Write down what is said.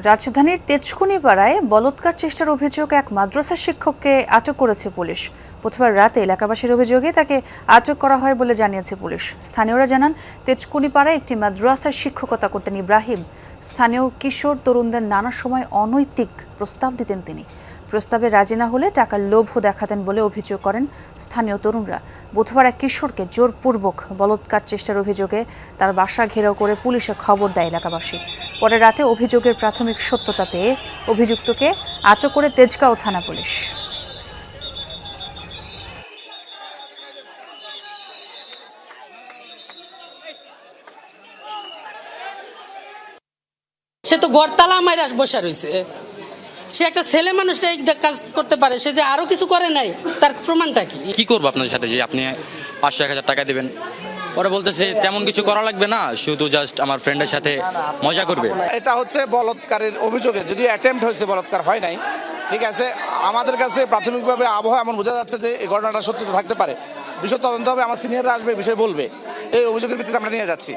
রাজধানীর তেজকুনিপাড়ায় বলৎকার চেষ্টার অভিযোগে এক মাদ্রাসা শিক্ষককে আটক করেছে পুলিশ। বুধবার রাতে এলাকাবাসীর অভিযোগে তাকে আটক করা হয় বলে জানিয়েছে পুলিশ। স্থানীয়রা জানান, তেজকুনিপাড়ায় একটি মাদ্রাসায় শিক্ষকতা করতেন ইব্রাহিম। স্থানীয় কিশোর তরুণদের নানা সময় অনৈতিক প্রস্তাব দিতেন তিনি। প্রস্তাবে রাজি না হলে টাকার লোভও দেখাতেন বলে অভিযোগ করেন স্থানীয় তরুণরা। বুধবার এক কিশোরকে জোরপূর্বক বলৎকার চেষ্টার অভিযোগে তার বাসা ঘেরাও করে পুলিশে খবর দেয় এলাকাবাসী। পরে রাতে অভিযোগের প্রাথমিক সত্যতা পেয়ে অভিযুক্তকে আটক করে তেজগাঁও থানা পুলিশ। সে তো গড়তালা মাইরা বসে রয়েছে। সে একটা ছেলে মানুষ এই কাজ করতে পারে, সে যে আরো কিছু করে নাই তার প্রমাণটা কি? কি করবো আপনাদের সাথে যে আপনি 500-1000 টাকা দেবেন, পরে বলতেছে তেমন কিছু করা লাগবে না, শুধু জাস্ট আমার ফ্রেন্ডের সাথে মজা করবে। এটা হচ্ছে বলৎকারের অভিযোগে, যদি অ্যাটেম্প্ট হয়েছে, বলৎকার হয় নাই, ঠিক আছে। আমাদের কাছে প্রাথমিকভাবে আবহাওয়া এমন বোঝা যাচ্ছে যে এই ঘটনাটা সত্যতা থাকতে পারে। বিষয় তদন্ত হবে, আমার সিনিয়ররা আসবে, বিষয় বলবে। এই অভিযোগের ভিত্তিতে আমরা নিয়ে যাচ্ছি।